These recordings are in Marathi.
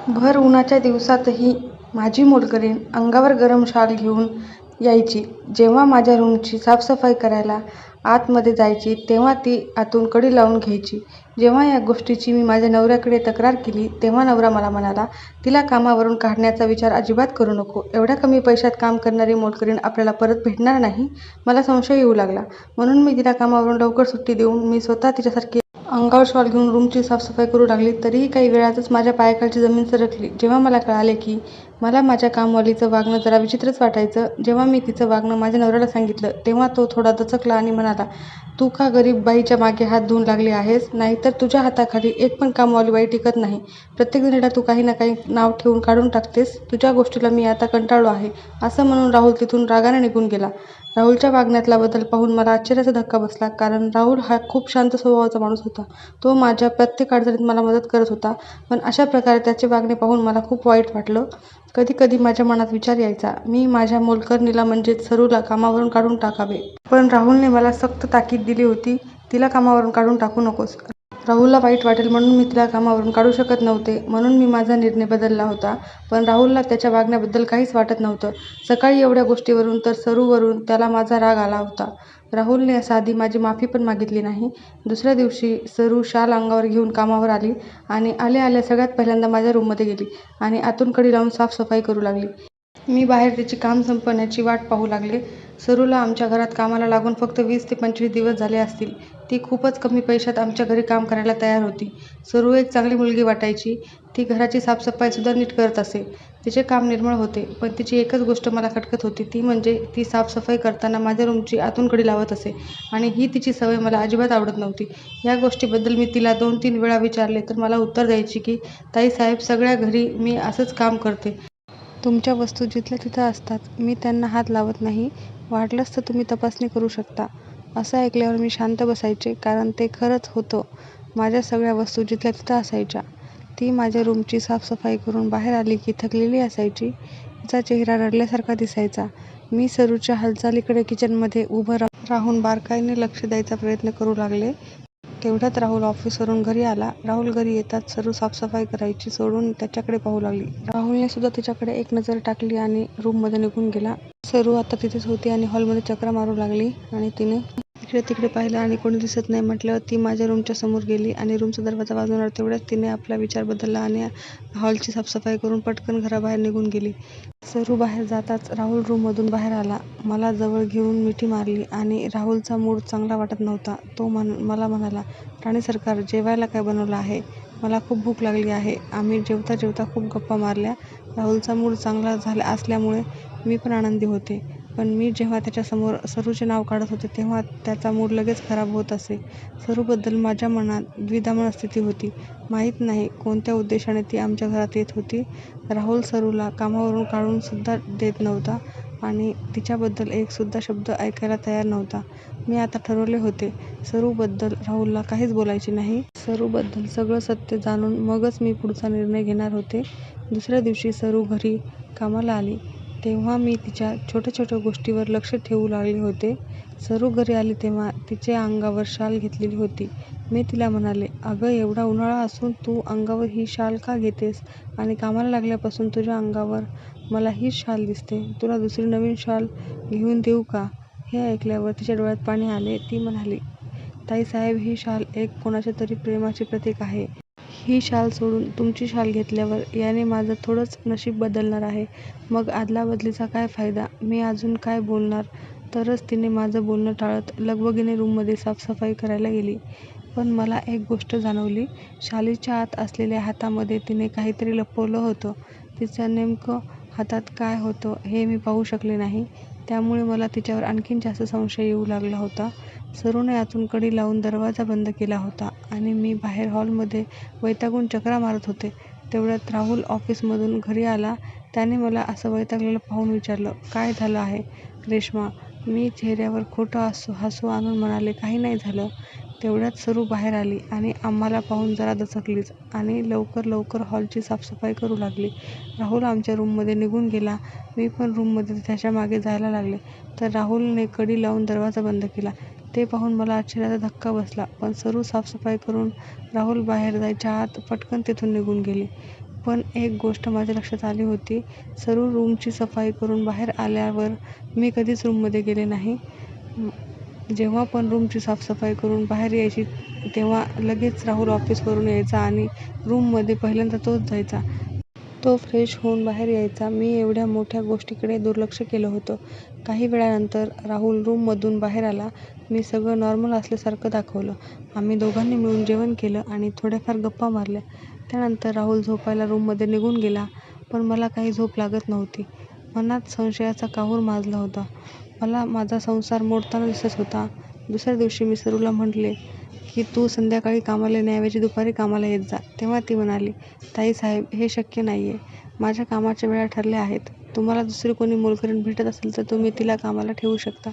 भर उन्हाच्या दिवसातही माझी मोलकरीण अंगावर गरम शाल घेऊन यायची. जेव्हा माझ्या रूमची साफसफाई करायला आतमध्ये जायची तेव्हा ती आतून कडी लावून घ्यायची. जेव्हा या गोष्टीची मी माझ्या नवऱ्याकडे तक्रार केली तेव्हा नवरा मला म्हणाला, तिला कामावरून काढण्याचा विचार अजिबात करू नको. एवढ्या कमी पैशात काम करणारी मोलकरीण आपल्याला परत भेटणार नाही. मला संशय येऊ लागला. म्हणून मी तिला कामावरून लवकर सुट्टी देऊन मी स्वतः तिच्यासारखी अंगावर शॉल घेऊन रूमची साफसफाई करू लागली. तरीही काही वेळातच माझ्या पायाखालची जमीन सरकली. जेव्हा मला कळाले की मला माझ्या कामवालीचं वागणं जरा विचित्रच वाटायचं. जेव्हा मी तिचं वागणं माझ्या नवऱ्याला सांगितलं तेव्हा तो थोडा दचकला आणि म्हणाला, तू का गरीब बाईच्या मागे हात धुवून लागली आहेस? नाहीतर तुझ्या हाताखाली एक पण कामवाली बाई टिकत नाही. प्रत्येक जणीला तू काही ना काही नाव ठेवून काढून टाकतेस. तुझ्या गोष्टीला मी आता कंटाळलो आहे. असं म्हणून राहुल तिथून रागाने निघून गेला. राहुलच्या वागण्यातला बदल पाहून मला आश्चर्याचा धक्का बसला. कारण राहुल हा खूप शांत स्वभावाचा माणूस होता. तो माझ्या प्रत्येक अडचणीत मला मदत करत होता. पण अशा प्रकारे त्याचे वागणे पाहून मला खूप वाईट वाटलं. कधी कधी माझ्या मनात विचार यायचा, मी माझ्या मोलकरणीला म्हणजेच सरूला कामावरून काढून टाकावे. पण राहुलने मला सक्त ताकीद दिली होती, तिला कामावरून काढून टाकू नकोस. राहुलला वाईट वाटेल म्हणून मी तिला कामावरून काढू शकत नव्हते. म्हणून मी माझा निर्णय बदलला होता. पण राहुलला त्याच्या वागण्याबद्दल काहीच वाटत नव्हतं. सकाळी एवढ्या गोष्टीवरून तर सरूवरून त्याला माझा राग आला होता. राहुलने साधी माझी माफी पण मागितली नाही. दुसऱ्या दिवशी सरू शाल अंगावर घेऊन कामावर आली आणि आल्या आल्या सगळ्यात पहिल्यांदा माझ्या रूममध्ये गेली आणि आतून कडी लावून साफसफाई करू लागली. मी बाहेर तिची काम संपण्याची वाट पाहू लागले. सरूला आमच्या घरात कामाला लागून फक्त 20 ते 25 दिवस झाले असतील. ती खूपच कमी पैशात आमच्या घरी काम करायला तयार होती. सरू एक चांगली मुलगी वाटायची. ती घराची साफसफाईसुद्धा नीट करत असे. तिचे काम निर्मळ होते. पण तिची एकच गोष्ट मला खटकत होती, ती म्हणजे ती साफसफाई करताना माझ्या रूमची आतून कडी लावत असे आणि ही तिची सवय मला अजिबात आवडत नव्हती. या गोष्टीबद्दल मी तिला 2-3 वेळा विचारले तर मला उत्तर द्यायची की ताईसाहेब, सगळ्या घरी मी असंच काम करते. तुमच्या वस्तू जिथल्या तिथं असतात. मी त्यांना हात लावत नाही. वाटलंच तर तुम्ही तपासणी करू शकता. असं ऐकल्यावर मी शांत बसायचे. कारण ते खरंच होतं. माझ्या सगळ्या वस्तू जिथल्या तिथं असायच्या. ती माझ्या रूमची साफसफाई करून बाहेर आली की थकलेली असायची. तिचा चेहरा रडल्यासारखा दिसायचा. मी सरूच्या हालचालीकडे किचनमध्ये उभं राहून बारकाईने लक्ष द्यायचा प्रयत्न करू लागले. तेवढ्यात राहुल ऑफिसवरून घरी आला. राहुल घरी येताच सरू साफसफाई करायची सोडून त्याच्याकडे पाहू लागली. राहुलने सुद्धा तिच्याकडे एक नजर टाकली आणि रूममध्ये निघून गेला. सरू आता तिथेच होती आणि हॉलमध्ये चकरा मारू लागली आणि तिने इकडे तिकडे पाहिलं आणि कोणी दिसत नाही म्हटल्यावर ती माझ्या रूमच्या समोर गेली आणि रूमचा दरवाजा वाजवणार तेवढ्यात तिने आपला विचार बदलला आणि हॉलची साफसफाई करून पटकन घराबाहेर निघून गेली. सरू बाहेर जाताच राहुल रूममधून बाहेर आला. मला जवळ घेऊन मिठी मारली आणि राहुलचा मूड चांगला वाटत नव्हता. तो मला म्हणाला, राणी सरकार, जेवायला काय बनवलं आहे? मला खूप भूक लागली आहे. आम्ही जेवता जेवता खूप गप्पा मारल्या. राहुलचा मूड चांगला असल्यामुळे मी पण आनंदी होते. पण मी जेव्हा त्याच्यासमोर सरूचे नाव काढत होते तेव्हा त्याचा मूड लगेच खराब होत असे. सरूबद्दल माझ्या मनात द्विधा मनस्थिती होती. माहीत नाही कोणत्या उद्देशाने ती आमच्या घरात येत होती. राहुल सरूला कामावरून काढून सुद्धा देत नव्हता आणि तिच्याबद्दल एक सुद्धा शब्द ऐकायला तयार नव्हता. मी आता ठरवले होते, सरूबद्दल राहुलला काहीच बोलायचे नाही. सरूबद्दल सगळं सत्य जाणून मगच मी पुढचा निर्णय घेणार होते. दुसऱ्या दिवशी सरू घरी कामाला आली तेव्हा मी तिच्या छोट्या छोट्या गोष्टीवर लक्ष ठेवू लागले होते. सरू घरी आली तेव्हा तिचे अंगावर शाल घेतलेली होती. मी तिला म्हणाले, अगं, एवढा उन्हाळा असून तू अंगावर ही शाल का घेतेस? आणि कामाला लागल्यापासून तुझ्या अंगावर मला हीच शाल दिसते. तुला दुसरी नवीन शाल घेऊन देऊ का? हे ऐकल्यावर तिच्या डोळ्यात पाणी आले. ती म्हणाली, ताईसाहेब, ही शाल एक कोणाच्या तरी प्रेमाचे प्रतीक आहे. ही शाल सोडून तुमची शाल घेतल्यावर याने माझं थोडंच नशीब बदलणार आहे. मग आदलाबदलीचा काय फायदा? मी अजून काय बोलणार तरच तिने माझं बोलणं टाळत लगबगीने रूममध्ये साफसफाई करायला गेली. पण मला एक गोष्ट जाणवली. शालीच्या आत असलेल्या हातामध्ये तिने काहीतरी लपवलं होतं. तिच्या नेमकं हातात काय होतं हे मी पाहू शकले नाही. त्यामुळे मला तिच्यावर आणखीन जास्त संशय येऊ लागला होता. सरूने आतून कडी लावून दरवाजा बंद केला होता आणि मी बाहेर हॉलमध्ये वैतागून चकरा मारत होते. तेवढ्यात राहुल ऑफिसमधून घरी आला. त्याने मला असं वैतागलेलं पाहून विचारलं, काय झालं आहे रेश्मा? मी चेहऱ्यावर खोटं हसू आणून म्हणाले, काही नाही झालं. तेवढ्यात सरू बाहेर आली आणि आम्हाला पाहून जरा दचकलीच आणि लवकर लवकर हॉलची साफसफाई करू लागली. राहुल आमच्या रूममध्ये निघून गेला. मी पण रूममध्ये त्याच्या मागे जायला लागले तर राहुलने कडी लावून दरवाजा बंद केला. ते पाहून मला आश्चर्याचा धक्का बसला. पण सरू साफसफाई करून राहुल बाहेर जायच्या आत पटकन तिथून निघून गेली. पण एक गोष्ट माझ्या लक्षात आली होती. सरू रूमची सफाई करून बाहेर आल्यावर मी कधीच रूममध्ये गेले नाही. जेव्हा पण रूमची साफसफाई करून बाहेर यायची तेव्हा लगेच राहुल ऑफिसवरून यायचा आणि रूममध्ये पहिल्यांदा तोच जायचा. तो फ्रेश होऊन बाहेर यायचा. मी एवढ्या मोठ्या गोष्टीकडे दुर्लक्ष केलं होतं. काही वेळानंतर राहुल रूममधून बाहेर आला. मी सगळं नॉर्मल असल्यासारखं दाखवलं. आम्ही दोघांनी मिळून जेवण केलं आणि थोड्याफार गप्पा मारल्या. त्यानंतर राहुल झोपायला रूममध्ये निघून गेला. पण मला काही झोप लागत नव्हती. मनात संशयाचा काहूर माजला होता. मला माझा संसार मोडताना दिसत होता. दुसऱ्या दिवशी मी सरूला म्हटले की तू संध्याकाळी कामाला येण्याऐवजी दुपारी कामाला येत जा. तेव्हा ती म्हणाली, ताईसाहेब हे शक्य नाहीये. माझ्या कामाच्या वेळा ठरल्या आहेत. तुम्हाला दुसरी कोणी मोलकरीण भेटत असेल तर तुम्ही तिला कामाला ठेवू शकता.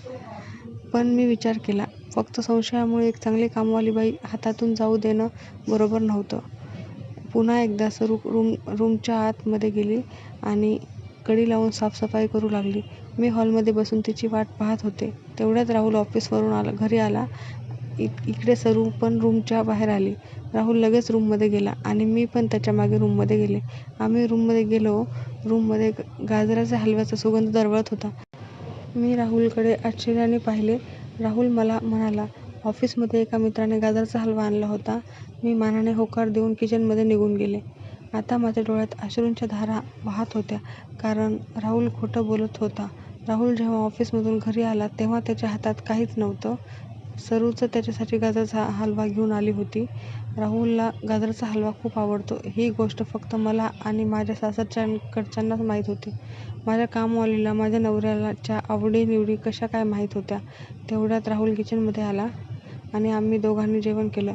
पण मी विचार केला, फक्त संशयामुळे एक चांगली कामवाली बाई हातातून जाऊ देणं बरोबर नव्हतं. पुन्हा एकदा सरू रूमच्या आतमध्ये गेली आणि कडी लावून साफसफाई करू लागली. मी हॉलमध्ये बसून तिची वाट पाहत होते. तेवढ्यात राहुल ऑफिसवरून घरी आला. इकडे सरू पण रूमच्या बाहेर आली. राहुल लगेच रूममध्ये गेला आणि मी पण त्याच्या मागे रूममध्ये गेले. आम्ही रूममध्ये गेलो. रूममध्ये गाजराच्या हलव्याचा सुगंध दरवळत होता. मी राहुलकडे आश्चर्याने पाहिले. राहुल मला म्हणाला, ऑफिसमध्ये एका मित्राने गाजराचा हलवा आणला होता. मी मानाने होकार देऊन किचनमध्ये निघून गेले. आता माझ्या डोळ्यात अश्रूंच्या धारा वाहत होत्या, कारण राहुल खोटं बोलत होता. राहुल जेव्हा ऑफिसमधून घरी आला तेव्हा त्याच्या हातात काहीच नव्हतं. सरूच त्याच्यासाठी गाजराचा हलवा घेऊन आली होती. राहुलला गाजराचा हलवा खूप आवडतो ही गोष्ट फक्त मला आणि माझ्या सासरच्यांकडच्यांनाच माहीत होती. माझ्या कामवालीला माझ्या नवऱ्याच्या आवडीनिवडी कशा काय माहीत होत्या. तेवढ्यात राहुल किचनमध्ये आला आणि आम्ही दोघांनी जेवण केलं.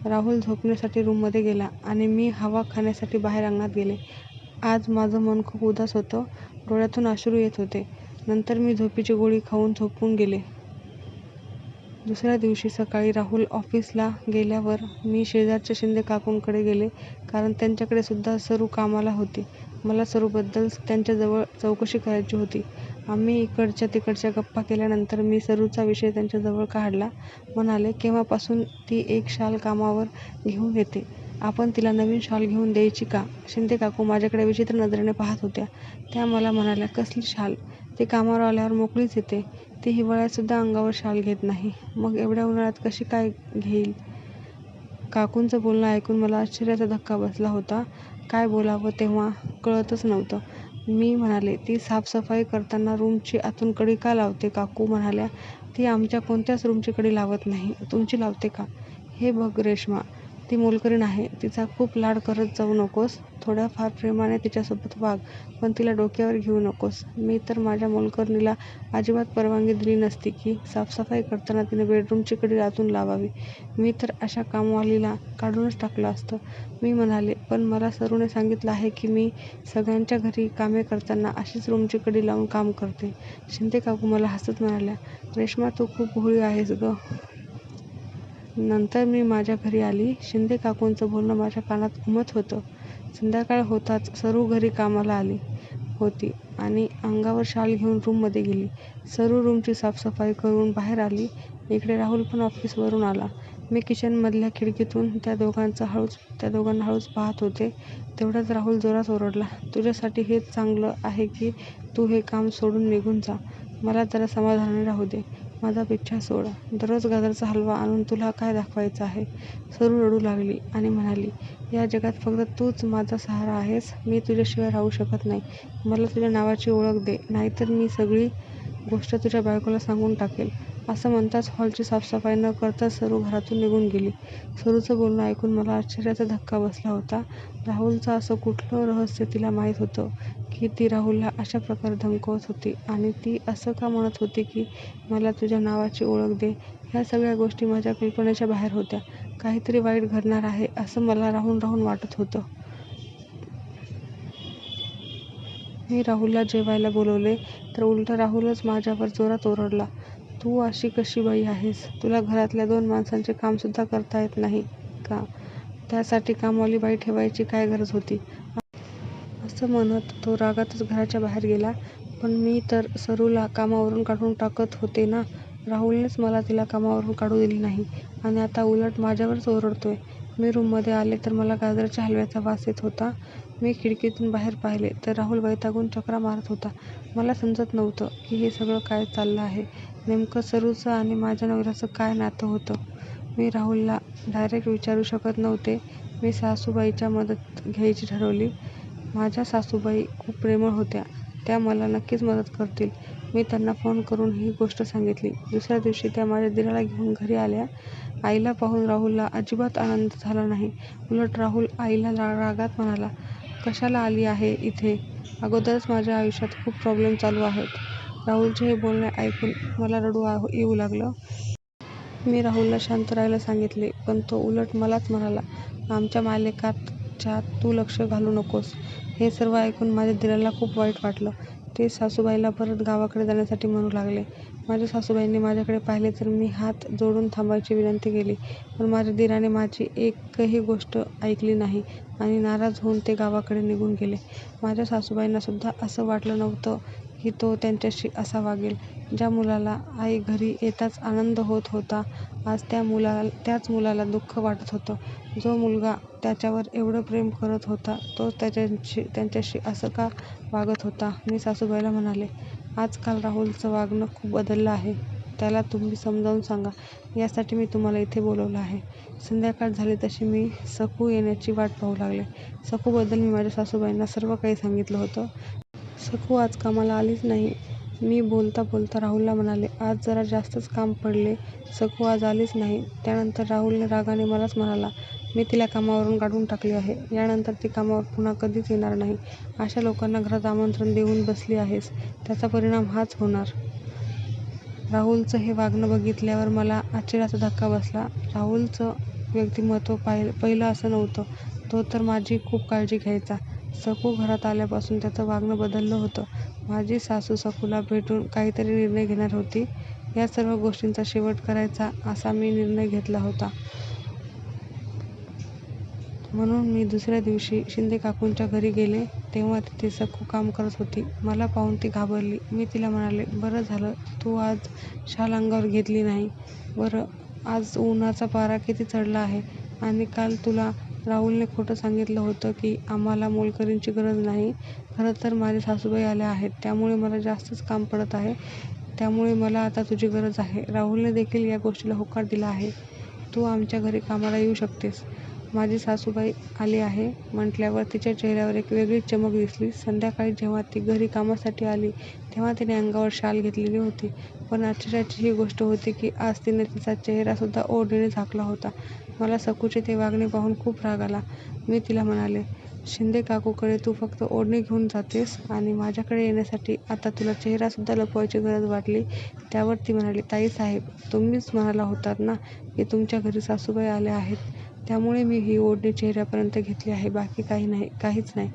राहुल झोपण्यासाठी रूममध्ये गेला आणि मी हवा खाण्यासाठी बाहेर अंगणात गेले. आज माझं मन खूप उदास होतं. डोळ्यातून अश्रू येत होते. नंतर मी झोपेची गोळी खाऊन झोपून गेले. दुसऱ्या दिवशी सकाळी राहुल ऑफिसला गेल्यावर मी शेजारच्या शिंदे काकूंकडे गेले, कारण त्यांच्याकडे सुद्धा सरू कामाला होती. मला सरूबद्दल त्यांच्याजवळ चौकशी करायची होती. आम्ही इकडच्या तिकडच्या गप्पा केल्यानंतर मी सरूचा विषय त्यांच्याजवळ काढला. म्हणाले, केव्हापासून ती एक शाल कामावर घेऊन येते. आपण तिला नवीन शाल घेऊन द्यायची का? शिंदे काकू माझ्याकडे विचित्र नजरेने पाहत होत्या. त्या मला म्हणाल्या, कसली शाल? ती कामावर आल्यावर मोकळीच येते. ती हिवाळ्यात सुद्धा अंगावर शाल घेत नाही. मग एवढ्या उन्हाळ्यात कशी काय घेईल? काकूंचं बोलणं ऐकून मला आश्चर्याचा धक्का बसला होता. काय बोलावं तेव्हा कळतच नव्हतं. मी म्हणाले, ती साफसफाई करताना रूमची आतून कडी का लावते? काकू म्हणाल्या, ती आमच्या कोणत्याच रूमची कडी लावत नाही. तुमची लावते का? हे बघ रेश्मा, ती मोलकरीण आहे. तिचा खूप लाड करत जाऊ नकोस. थोड्याफार प्रेमाने तिच्यासोबत वाग, पण तिला डोक्यावर घेऊ नकोस. मी तर माझ्या मोलकरणीला अजिबात परवानगी दिली नसती की साफसफाई करताना तिने बेडरूमची कडी आतून लावावी. मी तर अशा कामवालीला काढूनच टाकलं असतं. मी म्हणाले, पण मला सरूने सांगितलं आहे की मी सगळ्यांच्या घरी कामे करताना अशीच रूमची कडी लावून काम करते. शिंदे काकू मला हसत म्हणाल्या, रेश्मा तू खूप भोळी आहेस गं. नंतर मी माझ्या घरी आली. शिंदे काकूंचं बोलणं माझ्या कानात घुमत होतं. संध्याकाळ होताच सरू घरी कामाला आली होती आणि अंगावर शाल घेऊन रूममध्ये गेली. सरू रूमची साफसफाई करून बाहेर आली. इकडे राहुल पण ऑफिसवरून आला. मी किचनमधल्या खिडकीतून त्या दोघांना हळूच पाहत होते. तेवढ्यात राहुल जोरात ओरडला, तुझ्यासाठी हेच चांगलं आहे की तू हे काम सोडून निघून जा. मला जरा समाधानी राहू दे. माझा पिच्छा सोड. दररोज गाजराचा हलवा आणून तुला काय दाखवायचं आहे? सरू रडू लागली आणि म्हणाली, या जगात फक्त तूच माझा सहारा आहेस. मी तुझ्याशिवाय राहू शकत नाही. मला तुझ्या नावाची ओळख दे, नाहीतर मी सगळी गोष्ट तुझ्या बायकोला सांगून टाकेल. असं म्हणताच हॉलची साफसफाई न करताच सरू घरातून निघून गेली. सरूचं बोलणं ऐकून मला आश्चर्याचा धक्का बसला होता. राहुलचं असं कुठलं रहस्य तिला माहीत होतं की ती राहुलला अशा प्रकारे धमकवत होती आणि ती असं का म्हणत होती की मला तुझ्या नावाची ओळख दे? ह्या सगळ्या गोष्टी माझ्या कल्पनेच्या बाहेर होत्या. काहीतरी वाईट घडणार आहे असं मला राहून राहून वाटत होतं. मी राहुलला जेवायला बोलवले तर उलट राहुलच माझ्यावर जोरात ओरडला, तू अशी कशी बाई आहेस? तुला घरातल्या 2 माणसांचे कामसुद्धा करता येत नाही का? त्यासाठी कामवाली बाई ठेवायची काय गरज होती? असं म्हणत तो रागातच घराच्या बाहेर गेला. पण मी तर सरूला कामावरून काढून टाकत होते ना. राहुलनेच मला तिला कामावरून काढू दिली नाही आणि आता उलट माझ्यावरच ओरडतोय. मी रूममध्ये आले तर मला गाजराच्या हलव्याचा वास येत होता. मी खिडकीतून बाहेर पाहिले तर राहुल वैतागून चकरा मारत होता. मला समजत नव्हतं की हे सगळं काय चाललं आहे. नेमकं सरूचं आणि माझ्या नवऱ्याचं काय नातं होतं. मी राहुलला डायरेक्ट विचारू शकत नव्हते. मी सासूबाईच्या मदत घ्यायची ठरवली. माझ्या सासूबाई खूप प्रेमळ होत्या. त्या मला नक्कीच मदत करतील. मी त्यांना फोन करून ही गोष्ट सांगितली. दुसऱ्या दिवशी त्या माझ्या दिराला घेऊन घरी आल्या. आईला पाहून राहुलला अजिबात आनंद झाला नाही. उलट राहुल आईला रागात म्हणाला, कशाला आली आहे इथे? अगोदरच माझ्या आयुष्यात खूप प्रॉब्लेम चालू आहेत. राहुलचे हे बोलणे ऐकून मला रडू येऊ लागलं. मी राहुलला शांत राहायला सांगितले, पण तो उलट मलाच म्हणाला, आमच्या मालकाच्यात तू लक्ष घालू नकोस. हे सर्व ऐकून माझ्या दिराला खूप वाईट वाटलं. ते सासूबाईला परत गावाकडे जाण्यासाठी म्हणू लागले. माझ्या सासूबाईंनी माझ्याकडे पाहिले तर मी हात जोडून थांबायची विनंती केली. पण माझ्या दिराने माझी एकही गोष्ट ऐकली नाही आणि नाराज होऊन ते गावाकडे निघून गेले. माझ्या सासूबाईंना सुद्धा असं वाटलं नव्हतं की तो त्यांच्याशी असा वागेल. ज्या मुलाला आई घरी येताच आनंद होत होता, आज त्याच मुलाला दुःख वाटत होतं. जो मुलगा त्याच्यावर एवढं प्रेम करत होता, तो त्यांच्याशी असं का वागत होता? मी सासूबाईला म्हणाले, आजकाल राहुलचं वागणं खूप बदललं आहे. त्याला तुम्ही समजावून सांगा. यासाठी मी तुम्हाला इथे बोलवलं आहे. संध्याकाळ झाली तशी मी सकू येण्याची वाट पाहू लागले. सकूबद्दल मी माझ्या सासूबाईंना सर्व काही सांगितलं होतं. सकू आज कामाला आलीच नाही. मी बोलता बोलता राहुलला म्हणाले, आज जरा जास्तच काम पडले. सकू आज आलीच नाही. त्यानंतर राहुलने रागाने मलाच म्हणाला, मी तिला कामावरून काढून टाकले आहे. यानंतर ती कामावर पुन्हा कधीच येणार नाही. अशा लोकांना घरात आमंत्रण देऊन बसली आहेस, त्याचा परिणाम हाच होणार. राहुलचं हे वागणं बघितल्यावर मला आश्चर्याचा धक्का बसला. राहुलचं व्यक्तिमत्व पहिलं असं नव्हतं. तो तर माझी खूप काळजी घ्यायचा. सकू घरात आल्यापासून त्याचं वागणं बदललं होतं. माझी सासू सकूला भेटून काहीतरी निर्णय घेणार होती. या सर्व गोष्टींचा शेवट करायचा असा मी निर्णय घेतला होता. म्हणून मी दुसऱ्या दिवशी शिंदे काकूंच्या घरी गेले तेव्हा तिथे सकू काम करत होती. मला पाहून ती घाबरली. मी तिला म्हणाले, बरं झालं तू आज शाल अंगावर घेतली नाही. बरं, आज उन्हाचा पारा किती चढला आहे. आणि काल तुला राहुलने खोटं सांगितलं होतं की आम्हाला मोलकरीणची गरज नाही. खरं तर माझ्या सासूबाई आल्या आहेत, त्यामुळे मला जास्तच काम पडत आहे. त्यामुळे मला आता तुझी गरज आहे. राहुलने देखील या गोष्टीला होकार दिला आहे. तू आमच्या घरी कामाला येऊ शकतेस. माझी सासूबाई आली आहे म्हटल्यावर तिच्या चेहऱ्यावर एक वेगळीच चमक दिसली. संध्याकाळी जेव्हा ती घरी कामासाठी आली तेव्हा तिने अंगावर शाल घेतलेली होती. पण आश्चर्याची ही गोष्ट होती की आज तिने तिचा चेहरासुद्धा ओढणीने झाकला होता. मला सकूचे ते वागणे पाहून खूप राग आला. मी तिला म्हणाले, शिंदे काकूकडे तू फक्त ओढणी घेऊन जातेस आणि माझ्याकडे येण्यासाठी आता तुला चेहरासुद्धा लपवायची गरज वाटली. त्यावर ती म्हणाली, ताईसाहेब, तुम्हीच म्हणाला होतात ना की तुमच्या घरी सासूबाई आल्या आहेत, त्यामुळे मी ही ओढणी चेहऱ्यापर्यंत घेतली आहे, बाकी काहीच नाही.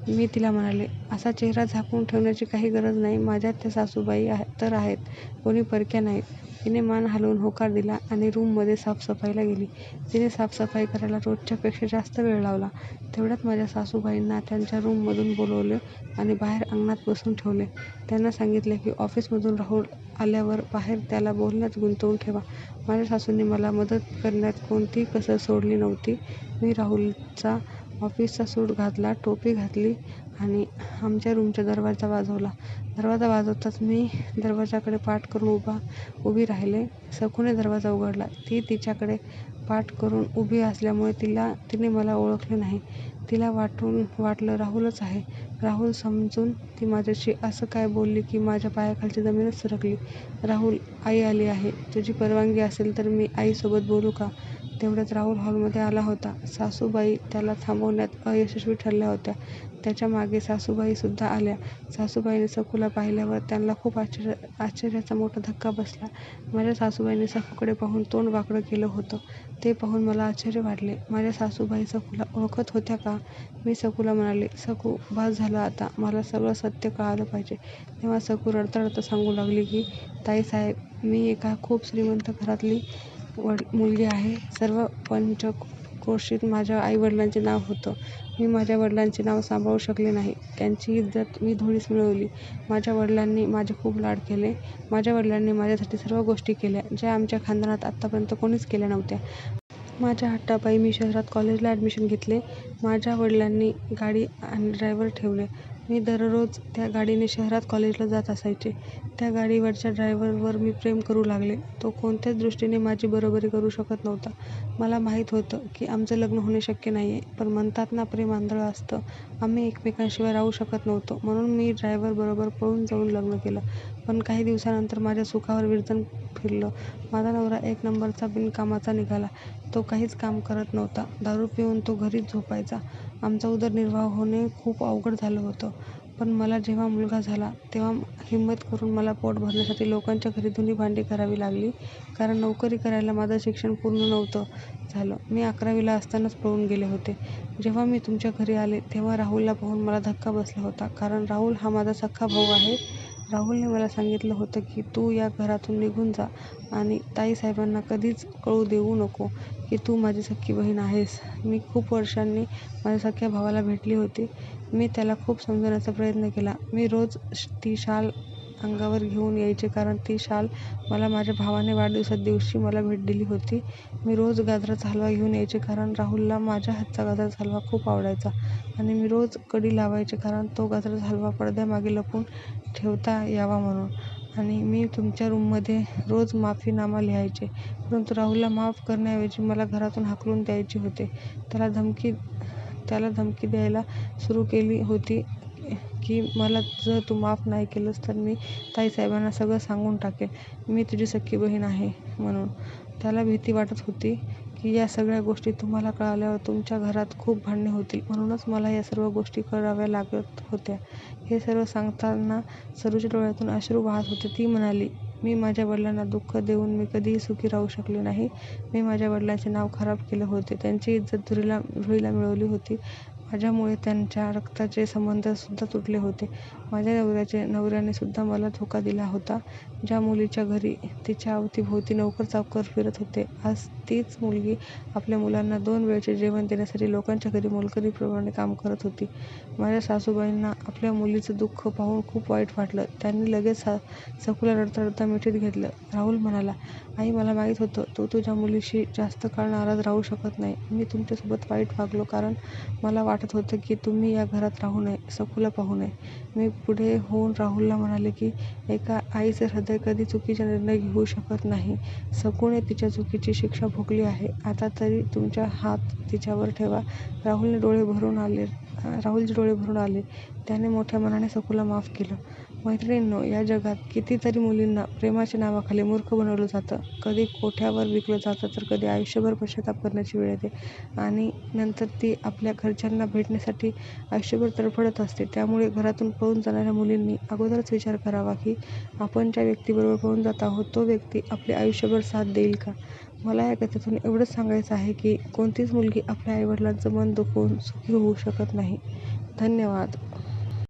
मी तिला म्हणाले, असा चेहरा झाकून ठेवण्याची काही गरज नाही. माझ्या त्या सासूबाई तर आहेत, कोणी परक्या नाहीत. तिने मान हलवून होकार दिला आणि रूममध्ये साफसफाईला गेली. तिने साफसफाई करायला रोजच्यापेक्षा जास्त वेळ लावला. तेवढ्यात माझ्या सासूबाईंना त्यांच्या रूममधून बोलवले आणि बाहेर अंगणात बसून ठेवले. त्यांना सांगितले की ऑफिसमधून राहुल आल्यावर बाहेर त्याला बोलण्यात गुंतवून ठेवा. माझ्या सासूंनी मला मदत करण्यात कोणतीही कसर सोडली नव्हती. मी राहुलचा ऑफिसचा सूट घातला, टोपी घातली आणि आमच्या रूमचा दरवाजा वाजवला. दरवाजा वाजवताच मी दरवाजाकडे पाठ करून उभी राहिले. सकूने दरवाजा उघडला. ती तिच्याकडे पाठ करून उभी असल्यामुळे तिने मला ओळखले नाही. तिला वाटलं राहुलच आहे. राहुल समजून ती माझ्याशी असं काय बोलली की माझ्या पायाखालची जमीनच सरकली. राहुल, आई आली आहे. तुझी परवानगी असेल तर मी आईसोबत बोलू का? तेवढ्यात राहुल हॉलमध्ये आला होता. सासूबाई त्याला थांबवण्यात अयशस्वी ठरल्या होत्या. त्याच्या मागे सासूबाईसुद्धा आल्या. सासूबाईंनी सकूला पाहिल्यावर त्यांना खूप आश्चर्याचा मोठा धक्का बसला. माझ्या सासूबाईंनी सकूकडे पाहून तोंड वाकडं केलं होतं. ते पाहून मला आश्चर्य वाटले. माझ्या सासूबाई सकूला ओळखत होत्या का? मी सकूला म्हणाले, सकू, बस झालं आता, मला सगळं सत्य कळालं पाहिजे. तेव्हा सकू रडता सांगू लागली की ताईसाहेब, मी एका खूप श्रीमंत घरातली मुलगी आहे. सर्व पंचक्रोशीत माझ्या आईवडिलांचे नाव होतं. मी माझ्या वडिलांचे नाव सांभाळू शकले नाही. त्यांची इज्जत मी धुळीस मिळवली. माझ्या वडिलांनी माझे खूप लाड केले. माझ्या वडिलांनी माझ्यासाठी सर्व गोष्टी केल्या, ज्या आमच्या खानदानात आत्तापर्यंत कोणीच केल्या नव्हत्या. माझ्या हट्टापायी मी शहरात कॉलेजला ॲडमिशन घेतले. माझ्या वडिलांनी गाडी आणि ड्रायव्हर ठेवले. मी दररोज त्या गाडीने शहरात कॉलेजला जात असायचे. त्या गाडीवरच्या ड्रायव्हरवर मी प्रेम करू लागले. तो कोणत्याच दृष्टीने माझी बरोबरी करू शकत नव्हता. मला माहीत होतं की आमचं लग्न होणे शक्य नाही आहे. पण म्हणतात ना, प्रेम आंधळं असतं. आम्ही एकमेकांशिवाय राहू शकत नव्हतो. म्हणून मी ड्रायव्हरबरोबर पळून जाऊन लग्न केलं. पण काही दिवसानंतर माझ्या सुखावर विरजण फिरलं. माझा नवरा एक नंबरचा बिनकामाचा निघाला. तो काहीच काम करत नव्हता. दारू पिऊन तो घरीच झोपायचा. आमचा उदरनिर्वाह होणे खूप अवघड झालं होतं. पण मला जेव्हा मुलगा झाला तेव्हा हिंमत करून मला पोट भरण्यासाठी लोकांच्या घरी धुणी भांडी करावी लागली. कारण नोकरी करायला माझं शिक्षण पूर्ण नव्हतं झालं. मी 11वीला असतानाच पळून गेले होते. जेव्हा मी तुमच्या घरी आले तेव्हा राहुलला पाहून मला धक्का बसला होता. कारण राहुल हा माझा सख्खा भाऊ आहे. राहुलने मला सांगितलं होतं की तू या घरातून निघून जा आणि ताईसाहेबांना कधीच कळू देऊ नको की तू माझी सख्खी बहीण आहेस. मी खूप वर्षांनी माझ्या सख्ख्या भावाला भेटली होती. मी त्याला खूप समजवण्याचा प्रयत्न केला. मी रोज ती शाल अंगावर घेऊन यायचे कारण ती शाल मला माझ्या भावाने वाढदिवसादिवशी मला भेट दिली होती. मी रोज गाजराचा हलवा घेऊन यायचे कारण राहुलला माझ्या हातचा गाजराचा हलवा खूप आवडायचा. आणि मी रोज कडी लावायचे कारण तो गाजराचा हलवा पडद्यामागे लपवून ठेवता यावा म्हणून. आणि मी तुमच्या रूममध्ये रोज माफीनामा लिहायचे. परंतु राहुलला माफ करण्याऐवजी मला घरातून हाकलून द्यायचे होते. त्याला धमकी द्यायला सुरू केली होती की मला जर तू माफ नाही केलंस तर मी ताईसाहेबांना सगळं सांगून टाकेन. मी तुझी सख्खी बहीण आहे म्हणून. त्याला भीती वाटत होती की या सगळ्या गोष्टी तुम्हाला कळाल्यावर तुमच्या घरात खूप भांडणे होतील. म्हणूनच मला या सर्व गोष्टी कराव्या लागत होत्या. हे सर्व सांगताना सरूच्या डोळ्यातून अश्रू वाहत होते. ती म्हणाली, मी माझ्या वडिलांना दुःख देऊन मी कधीही सुखी राहू शकले नाही. मी माझ्या वडिलांचे नाव खराब केले होते. त्यांची इज्जत धुळीला मिळवली होती. माझ्यामुळे त्यांच्या रक्ताचे संबंध सुद्धा तुटले होते. माझ्या नवऱ्याने सुद्धा मला धोका दिला होता. ज्या मुलीच्या घरी तिच्या अवतीभोवती नोकर-चाकर फिरत होते, आज तीच मुलगी आपल्या मुलांना 2 वेळचे जेवण देण्यासाठी लोकांच्या घरी मोलकरीप्रमाणे काम करत होती. माझ्या सासूबाईंना आपल्या मुलीचं दुःख पाहून खूप वाईट वाटलं. त्यांनी लगेच सखूला रडता रडता मिठीत घेतलं. राहुल म्हणाला, आई, मला माहीत होतं तू तुझ्या मुलीशी जास्त काळ नाराज राहू शकत नाही. मी तुमच्यासोबत वाईट वागलो कारण मला वाटत होतं की तुम्ही या घरात राहू नये, सखूला पाहू नये. मी पुढे होऊन राहुलला म्हणाले की एका आईचे हृदय कधी चुकीचा निर्णय घेऊ शकत नाही. सखूने तिच्या चुकीची शिक्षा भोगली आहे. आता तरी तुमचा हात तिच्यावर ठेवा. राहुलचे डोळे भरून आले. त्याने मोठ्या मनाने सखूला माफ केलं. मैत्रिणींनो, या जगात कितीतरी मुलींना प्रेमाच्या नावाखाली मूर्ख बनवलं जातं. कधी कोठ्यावर विकलं जातं तर कधी आयुष्यभर पश्चाताप करण्याची वेळ येते आणि नंतर ती आपल्या घरच्यांना भेटण्यासाठी आयुष्यभर तडफडत असते. त्यामुळे घरातून पळून जाणाऱ्या मुलींनी अगोदरच विचार करावा की आपण ज्या व्यक्तीबरोबर पळून जात आहोत तो व्यक्ती आपले आयुष्यभर साथ देईल का? मला या कथेतून एवढंच सांगायचं आहे की कोणतीच मुलगी आपल्या आईवडिलांचं मन दुखवून सुखी होऊ शकत नाही. धन्यवाद.